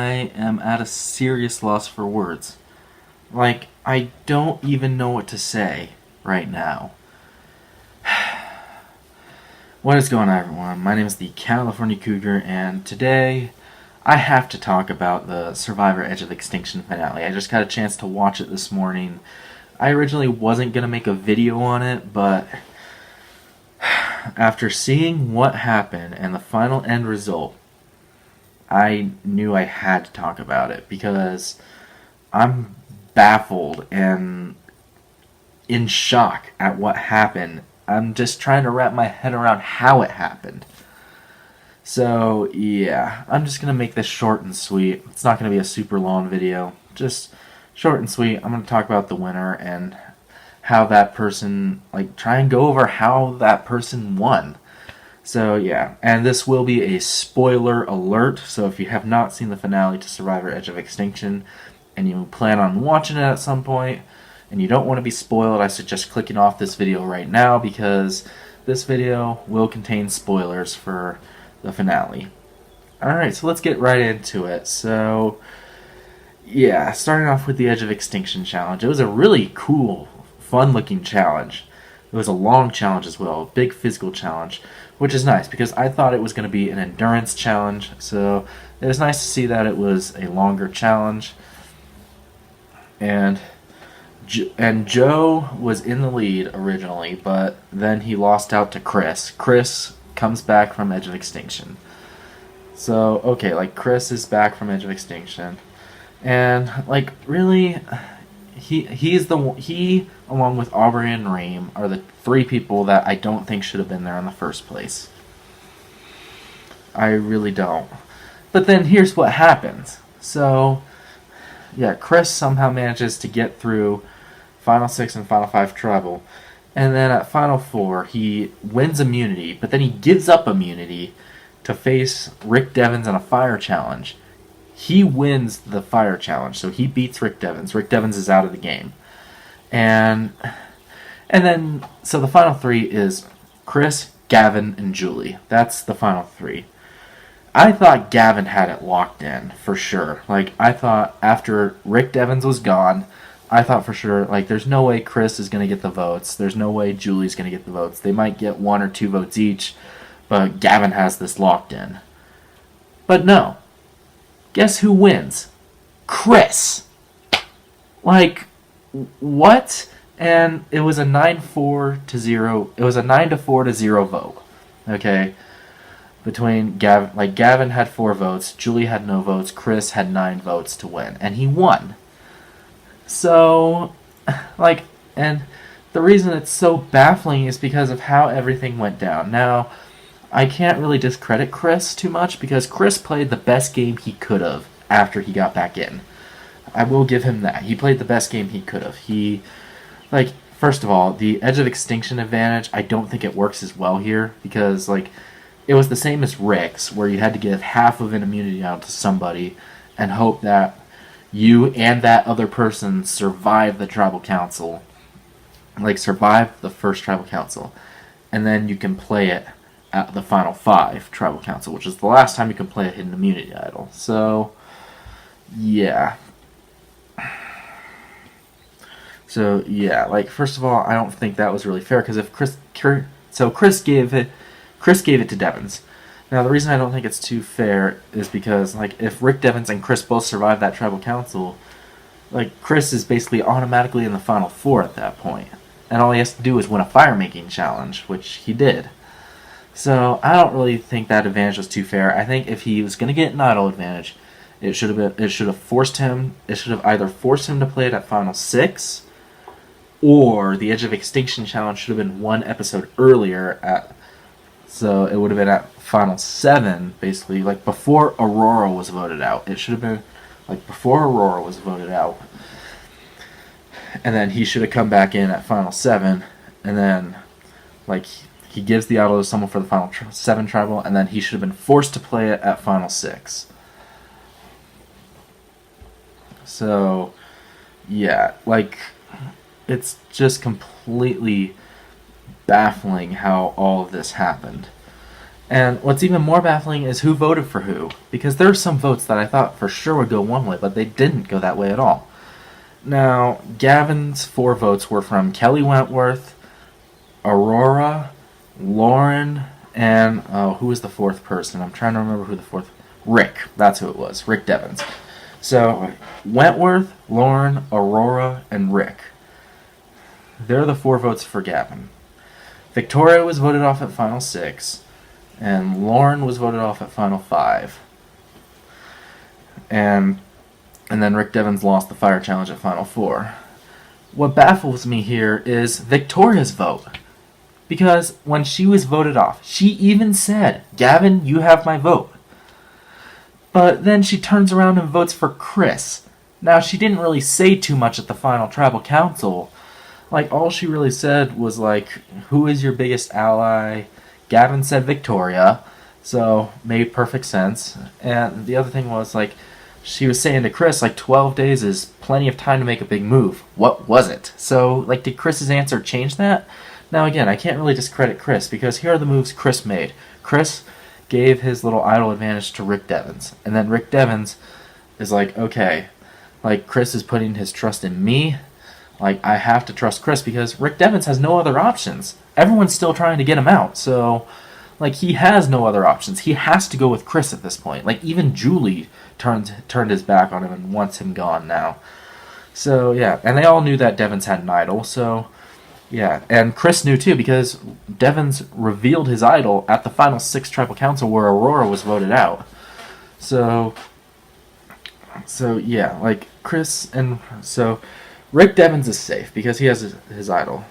I am at a serious loss for words. Like, I don't even know what to say right now. What is going on, everyone? My name is the California Cougar, and today I have to talk about the Survivor Edge of Extinction finale. I just got a chance to watch it this morning. I originally wasn't going to make a video on it, but after seeing what happened and the final end result, I knew I had to talk about it because I'm baffled and in shock at what happened. I'm just trying to wrap my head around how it happened. So, yeah, I'm just going to make this short and sweet. It's not going to be a super long video. Just short and sweet. I'm going to talk about the winner and how that person, try and go over how that person won. So, yeah, and this will be a spoiler alert. So if you have not seen the finale to Survivor Edge of Extinction and you plan on watching it at some point and you don't want to be spoiled, I suggest clicking off this video right now because this video will contain spoilers for the finale. Alright, so let's get right into it. So, yeah, starting off with the Edge of Extinction challenge. It was a really cool, fun-looking challenge. It was a long challenge as well, a big physical challenge, which is nice because I thought it was going to be an endurance challenge, so it was nice to see that it was a longer challenge. And Joe was in the lead originally, but then he lost out to Chris. Chris comes back from Edge of Extinction. So, okay, Chris is back from Edge of Extinction. And, really, he along with Aubrey and Reem are the three people that I don't think should have been there in the first place. I really don't. But then here's what happens. So, yeah, Chris somehow manages to get through Final 6 and Final 5 Tribal. And then at Final 4, he wins immunity, but then he gives up immunity to face Rick Devens in a fire challenge. He wins the fire challenge, so he beats Rick Devens. Rick Devens is out of the game. And then, so the final three is Chris, Gavin, and Julie. That's the final three. I thought Gavin had it locked in, for sure. I thought after Rick Devens was gone, I thought for sure, there's no way Chris is going to get the votes. There's no way Julie's going to get the votes. They might get 1 or 2 votes each, but Gavin has this locked in. But no. Guess who wins? Chris! What? And it was a 9-4 to 0. It was a 9-4 to 0 vote. Okay? Between Gavin, Gavin had 4 votes, Julie had no votes, Chris had 9 votes to win, and he won. So, and the reason it's so baffling is because of how everything went down. Now, I can't really discredit Chris too much because Chris played the best game he could have after he got back in. I will give him that. He played the best game he could have. First of all, the Edge of Extinction advantage, I don't think it works as well here because, it was the same as Rick's, where you had to give half of an immunity out to somebody and hope that you and that other person survive the tribal council. Survive the first tribal council. And then you can play it at the final 5 tribal council, which is the last time you can play a hidden immunity idol. So, yeah. First of all, I don't think that was really fair because if Chris gave it to Devens. Now, the reason I don't think it's too fair is because, if Rick Devens and Chris both survive that tribal council, Chris is basically automatically in the final 4 at that point. And all he has to do is win a fire-making challenge, which he did. So, I don't really think that advantage was too fair. I think if he was going to get an idol advantage, it should have either forced him to play it at Final 6, or the Edge of Extinction challenge should have been 1 episode earlier so it would have been at Final 7, basically, before Aurora was voted out. It should have been, before Aurora was voted out. And then he should have come back in at Final 7, and then, he gives the idol to someone for the Final 7 tribal, and then he should have been forced to play it at Final 6. So, yeah, it's just completely baffling how all of this happened. And what's even more baffling is who voted for who. Because there are some votes that I thought for sure would go one way, but they didn't go that way at all. Now, Gavin's 4 votes were from Kelly Wentworth, Aurora, Lauren, and who was the 4th person? I'm trying to remember who the 4th. Rick. That's who it was. Rick Devens. So Wentworth, Lauren, Aurora, and Rick. They're the 4 votes for Gavin. Victoria was voted off at final 6, and Lauren was voted off at final 5. And then Rick Devens lost the fire challenge at final 4. What baffles me here is Victoria's vote. Because when she was voted off, she even said, "Gavin, you have my vote." But then she turns around and votes for Chris. Now, she didn't really say too much at the final tribal council. Like, all she really said was, like, who is your biggest ally? Gavin said Victoria, so made perfect sense. And the other thing was, like, she was saying to Chris, like, 12 days is plenty of time to make a big move. What was it? So, like, did Chris's answer change that? Now, again, I can't really discredit Chris, because here are the moves Chris made. Chris gave his little idol advantage to Rick Devens. And then Rick Devens is like, okay, like, Chris is putting his trust in me. Like, I have to trust Chris, because Rick Devens has no other options. Everyone's still trying to get him out, so, like, he has no other options. He has to go with Chris at this point. Like, even Julie turned his back on him and wants him gone now. So, yeah, and they all knew that Devens had an idol, so, yeah. And Chris knew, too, because Devens revealed his idol at the final 6 tribal council where Aurora was voted out. So yeah, like, Chris and... So, Rick Devens is safe, because he has his idol.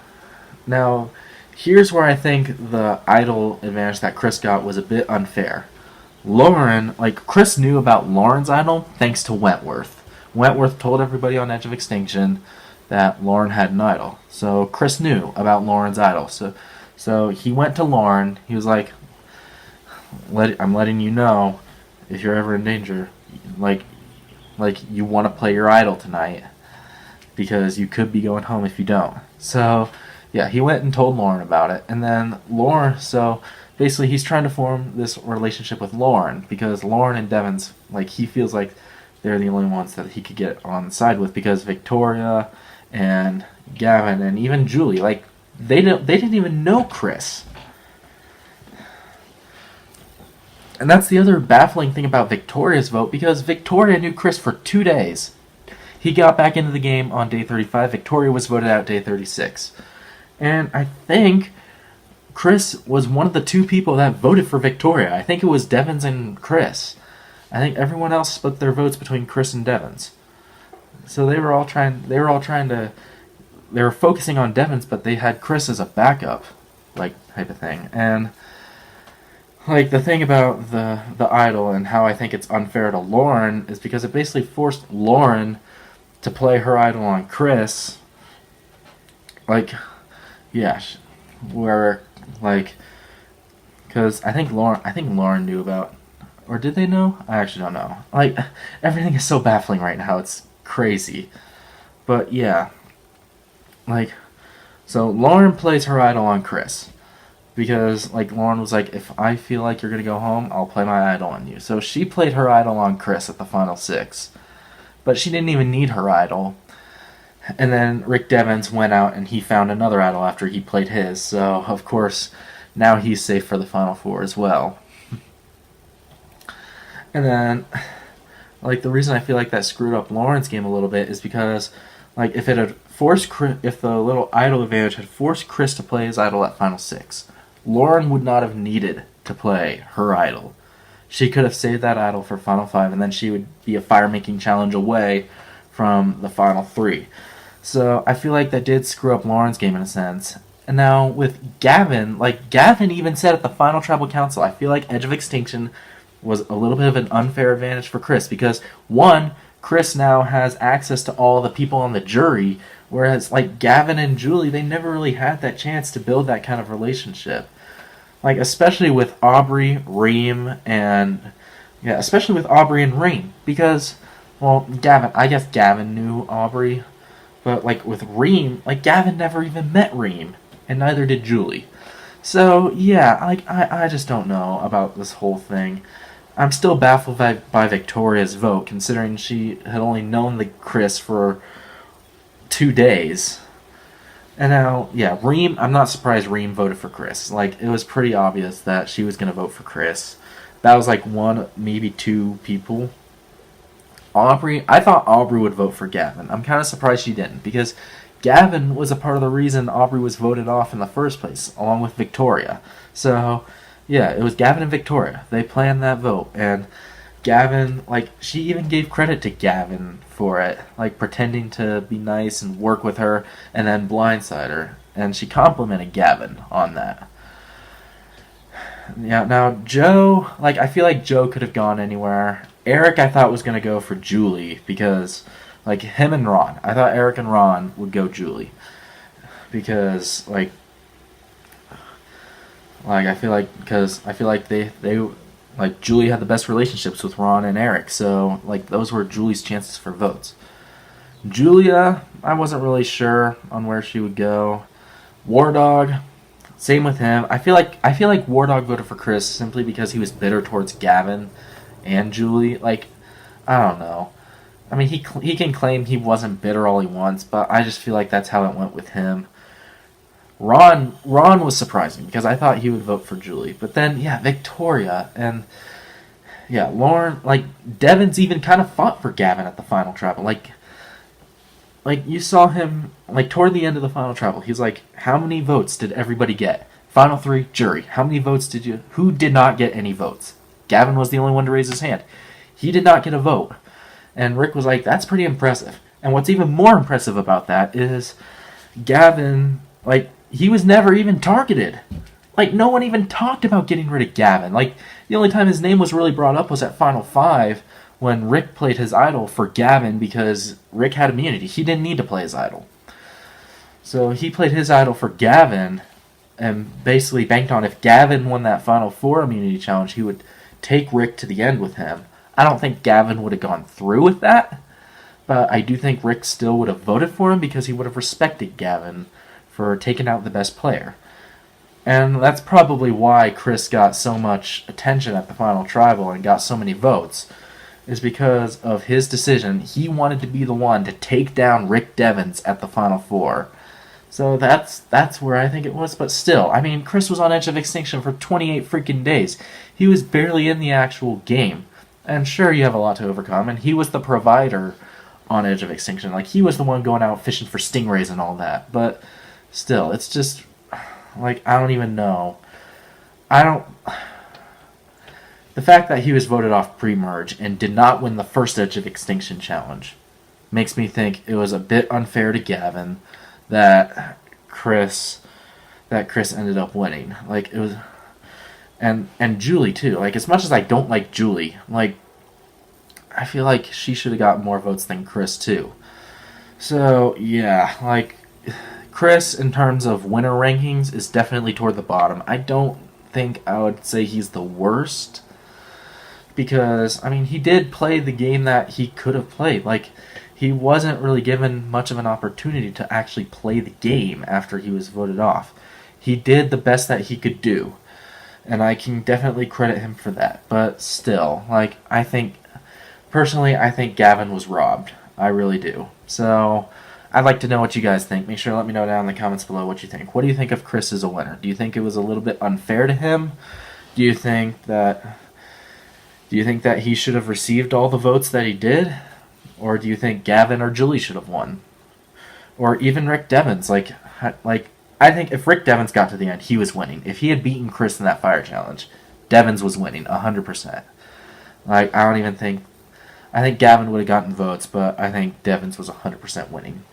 Now, here's where I think the idol advantage that Chris got was a bit unfair. Lauren, like, Chris knew about Lauren's idol thanks to Wentworth. Wentworth told everybody on Edge of Extinction that Lauren had an idol. So Chris knew about Lauren's idol. So he went to Lauren. He was like, I'm letting you know, if you're ever in danger, like you want to play your idol tonight, because you could be going home if you don't. So, yeah, he went and told Lauren about it. And then Lauren, so basically he's trying to form this relationship with Lauren, because Lauren and Devens, like, he feels like they're the only ones that he could get on side with, because Victoria and Gavin and even Julie, like, they didn't even know Chris. And that's the other baffling thing about Victoria's vote, because Victoria knew Chris for 2 days. He got back into the game on day 35. Victoria was voted out day 36. And I think Chris was one of the 2 people that voted for Victoria. I think it was Devens and Chris. I think everyone else split their votes between Chris and Devens. So they were focusing on Devens, but they had Chris as a backup, like, type of thing. And, like, the thing about the idol and how I think it's unfair to Lauren is because it basically forced Lauren to play her idol on Chris. Like, yeah, where, like, because I think Lauren knew about, or did they know? I actually don't know. Like, everything is so baffling right now. It's crazy. But yeah, like, so Lauren plays her idol on Chris, because, like, Lauren was like, if I feel like you're gonna go home, I'll play my idol on you. So she played her idol on Chris at the final 6, but she didn't even need her idol. And then Rick Devens went out and he found another idol after he played his, so of course now he's safe for the final 4 as well. And then, like, the reason I feel like that screwed up Lauren's game a little bit is because, like, if the little idol advantage had forced Chris to play his idol at final 6, Lauren would not have needed to play her idol. She could have saved that idol for final 5, and then she would be a fire-making challenge away from the final 3. So I feel like that did screw up Lauren's game in a sense. And now with Gavin, like, Gavin even said at the final tribal council, I feel like Edge of Extinction was a little bit of an unfair advantage for Chris, because, one, Chris now has access to all the people on the jury, whereas, like, Gavin and Julie, they never really had that chance to build that kind of relationship. Like, especially with Aubrey, Reem, and... Yeah, especially with Aubrey and Reem, because, well, I guess Gavin knew Aubrey, but, like, with Reem, like, Gavin never even met Reem, and neither did Julie. So yeah, like I just don't know about this whole thing. I'm still baffled by Victoria's vote, considering she had only known the Chris for 2 days. And now, yeah, Reem. I'm not surprised Reem voted for Chris. Like, it was pretty obvious that she was gonna vote for Chris. That was like one, maybe two people. Aubrey. I thought Aubrey would vote for Gavin. I'm kind of surprised she didn't, because Gavin was a part of the reason Aubrey was voted off in the first place, along with Victoria. So, yeah, it was Gavin and Victoria. They planned that vote, and Gavin, like, she even gave credit to Gavin for it, like, pretending to be nice and work with her, and then blindside her. And she complimented Gavin on that. Yeah, now Joe, like, I feel like Joe could have gone anywhere. Eric, I thought, was going to go for Julie, because, like, him and Ron. I thought Eric and Ron would go Julie. Because, I feel like they like, Julie had the best relationships with Ron and Eric, so, like, those were Julie's chances for votes. Julia, I wasn't really sure on where she would go. War Dog, same with him. I feel like War Dog voted for Chris simply because he was bitter towards Gavin and Julie. Like, I don't know. I mean, he can claim he wasn't bitter all he wants, but I just feel like that's how it went with him. Ron was surprising because I thought he would vote for Julie, but then yeah, Victoria and yeah, Lauren, like, Devon's even kind of fought for Gavin at the final travel. Like, you saw him, like, toward the end of the final travel. He's like, how many votes did everybody get? Final three, jury. How many votes did you? Who did not get any votes? Gavin was the only one to raise his hand. He did not get a vote. And Rick was like, that's pretty impressive. And what's even more impressive about that is Gavin, like, he was never even targeted. Like, no one even talked about getting rid of Gavin. Like, the only time his name was really brought up was at Final Five, when Rick played his idol for Gavin because Rick had immunity. He didn't need to play his idol. So he played his idol for Gavin and basically banked on if Gavin won that Final Four immunity challenge, he would take Rick to the end with him. I don't think Gavin would have gone through with that, but I do think Rick still would have voted for him because he would have respected Gavin for taking out the best player. And that's probably why Chris got so much attention at the final tribal and got so many votes, is because of his decision. He wanted to be the one to take down Rick Devens at the Final Four. So that's where I think it was. But still, I mean, Chris was on Edge of Extinction for 28 freaking days. He was barely in the actual game. And sure, you have a lot to overcome, and he was the provider on Edge of Extinction. Like, he was the one going out fishing for stingrays and all that. But still, it's just, like, I don't even know. The fact that he was voted off pre-merge and did not win the first Edge of Extinction challenge makes me think it was a bit unfair to Gavin that Chris ended up winning. Like, it was, and Julie too. Like, as much as I don't like Julie, like, I feel like she should have got more votes than Chris too. So yeah, like, Chris, in terms of winner rankings, is definitely toward the bottom. I don't think I would say he's the worst, because, I mean, he did play the game that he could have played. Like, he wasn't really given much of an opportunity to actually play the game after he was voted off. He did the best that he could do, and I can definitely credit him for that. But still, like, personally, I think Gavin was robbed. I really do. So, I'd like to know what you guys think. Make sure to let me know down in the comments below what you think. What do you think of Chris as a winner? Do you think it was a little bit unfair to him? Do you think that he should have received all the votes that he did? Or do you think Gavin or Julie should have won? Or even Rick Devens? Like, I think if Rick Devens got to the end, he was winning. If he had beaten Chris in that fire challenge, Devens was winning 100%. Like, I think Gavin would have gotten votes, but I think Devens was 100% winning.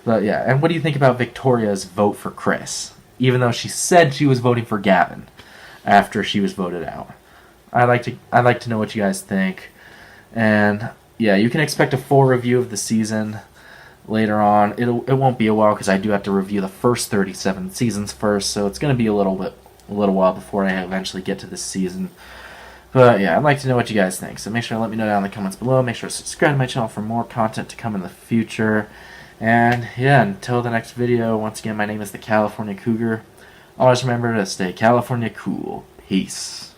But yeah, and what do you think about Victoria's vote for Chris? Even though she said she was voting for Gavin after she was voted out. I'd like to know what you guys think. And yeah, you can expect a full review of the season later on. It won't be a while because I do have to review the first 37 seasons first, so it's going to be a little while before I eventually get to this season. But yeah, I'd like to know what you guys think. So make sure to let me know down in the comments below. Make sure to subscribe to my channel for more content to come in the future. And yeah, until the next video, once again, my name is the California Cougar. Always remember to stay California cool. Peace.